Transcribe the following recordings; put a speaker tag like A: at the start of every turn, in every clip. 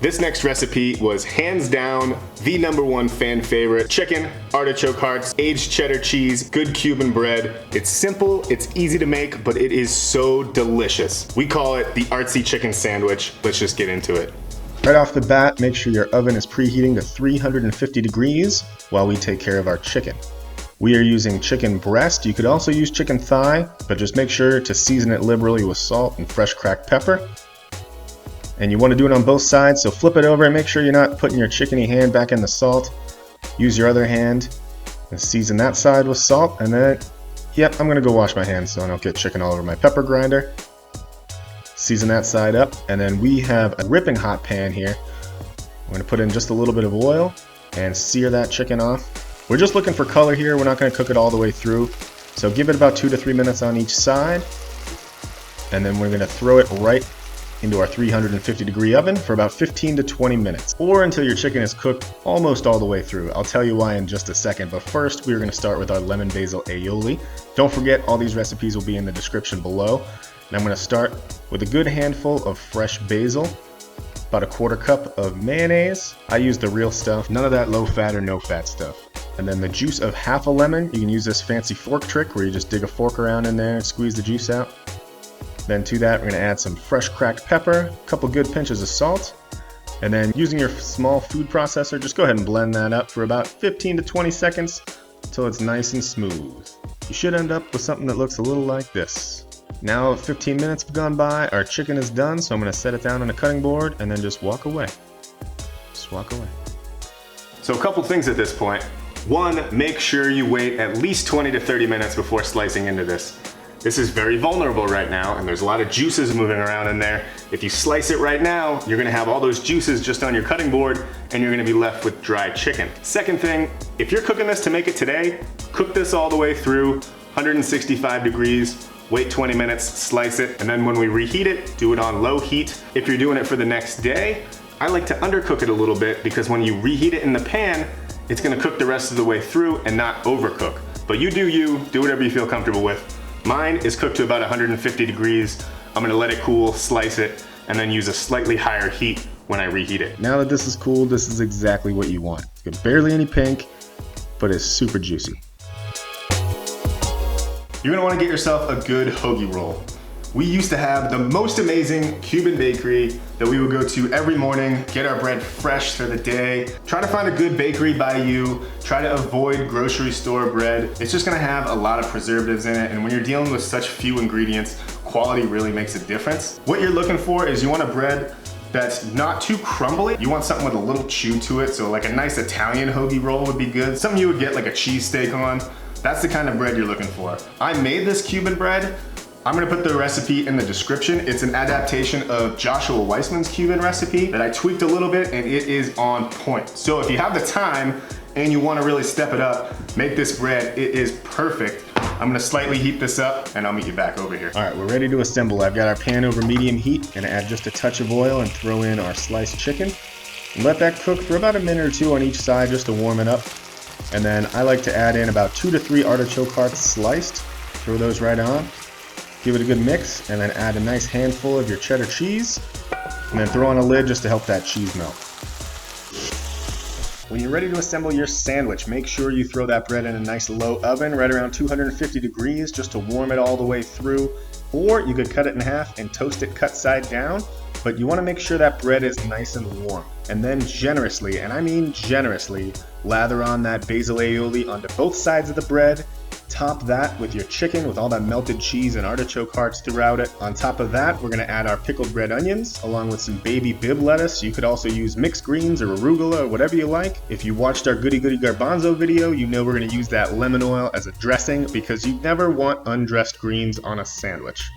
A: This next recipe was hands down the #1 fan favorite. Chicken, artichoke hearts, aged cheddar cheese, good Cuban bread. It's simple, it's easy to make, but it is so delicious. We call it the artsy chicken sandwich. Let's just get into it.
B: Right off the bat, make sure your oven is preheating to 350 degrees while we take care of our chicken. We are using chicken breast. You could also use chicken thigh, but just make sure to season it liberally with salt and fresh cracked pepper. And you want to do it on both sides, so flip it over and make sure you're not putting your chickeny hand back in the salt. Use your other hand and season that side with salt, and then, yep, I'm going to go wash my hands so I don't get chicken all over my pepper grinder. Season that side up, and then we have a ripping hot pan here. I'm going to put in just a little bit of oil and sear that chicken off. We're just looking for color here. We're not going to cook it all the way through. So give it about 2 to 3 minutes on each side. And then we're going to throw it right into our 350 degree oven for about 15 to 20 minutes, or until your chicken is cooked almost all the way through. I'll tell you why in just a second, but first we're going to start with our lemon basil aioli. Don't forget, all these recipes will be in the description below. And I'm going to start with a good handful of fresh basil, about a 1/4 cup of mayonnaise. I use the real stuff, none of that low fat or no fat stuff. And then the juice of half a lemon. You can use this fancy fork trick where you just dig a fork around in there and squeeze the juice out. Then to that, we're going to add some fresh cracked pepper, a couple good pinches of salt, and then using your small food processor, just go ahead and blend that up for about 15 to 20 seconds until it's nice and smooth. You should end up with something that looks a little like this. Now 15 minutes have gone by, our chicken is done, so I'm going to set it down on a cutting board and then just walk away. Just walk away.
A: So a couple things at this point. One, make sure you wait at least 20 to 30 minutes before slicing into this. This is very vulnerable right now, and there's a lot of juices moving around in there. If you slice it right now, you're gonna have all those juices just on your cutting board, and you're gonna be left with dry chicken. Second thing, if you're cooking this to make it today, cook this all the way through, 165 degrees, wait 20 minutes, slice it, and then when we reheat it, do it on low heat. If you're doing it for the next day, I like to undercook it a little bit, because when you reheat it in the pan, it's gonna cook the rest of the way through and not overcook. But you do whatever you feel comfortable with. Mine is cooked to about 150 degrees. I'm gonna let it cool, slice it, and then use a slightly higher heat when I reheat it.
B: Now that this is cooled, this is exactly what you want. It's got barely any pink, but it's super juicy.
A: You're gonna wanna get yourself a good hoagie roll. We used to have the most amazing Cuban bakery that we would go to every morning, get our bread fresh for the day. Try to find a good bakery by you. Try to avoid grocery store bread. It's just gonna have a lot of preservatives in it, and when you're dealing with such few ingredients, quality really makes a difference. What you're looking for is you want a bread that's not too crumbly. You want something with a little chew to it, so like a nice Italian hoagie roll would be good. Something you would get like a cheesesteak on. That's the kind of bread you're looking for. I made this Cuban bread. I'm gonna put the recipe in the description. It's an adaptation of Joshua Weissman's Cuban recipe that I tweaked a little bit, and it is on point. So if you have the time and you wanna really step it up, make this bread, it is perfect. I'm gonna slightly heat this up and I'll meet you back over here.
B: All right, we're ready to assemble. I've got our pan over medium heat. Gonna add just a touch of oil and throw in our sliced chicken. And let that cook for about a minute or two on each side just to warm it up. And then I like to add in about 2 to 3 artichoke hearts sliced. Throw those right on. Give it a good mix, and then add a nice handful of your cheddar cheese, and then throw on a lid just to help that cheese melt. When you're ready to assemble your sandwich, make sure you throw that bread in a nice low oven, right around 250 degrees, just to warm it all the way through. Or you could cut it in half and toast it cut side down, but you want to make sure that bread is nice and warm. And then generously, and I mean generously, lather on that basil aioli onto both sides of the bread. Top that with your chicken with all that melted cheese and artichoke hearts throughout it. On top of that, we're gonna add our pickled red onions along with some baby bib lettuce. You could also use mixed greens or arugula or whatever you like. If you watched our goody goody garbanzo video, you know we're gonna use that lemon oil as a dressing because you never want undressed greens on a sandwich.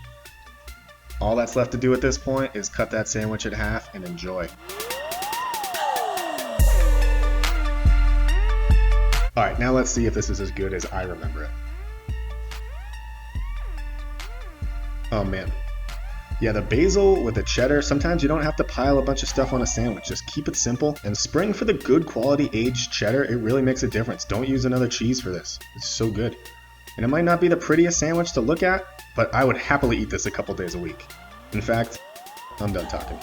B: All that's left to do at this point is cut that sandwich in half and enjoy. All right, now let's see if this is as good as I remember it. Oh man. Yeah, the basil with the cheddar, sometimes you don't have to pile a bunch of stuff on a sandwich. Just keep it simple and spring for the good quality aged cheddar. It really makes a difference. Don't use another cheese for this. It's so good. And it might not be the prettiest sandwich to look at, but I would happily eat this a couple days a week. In fact, I'm done talking.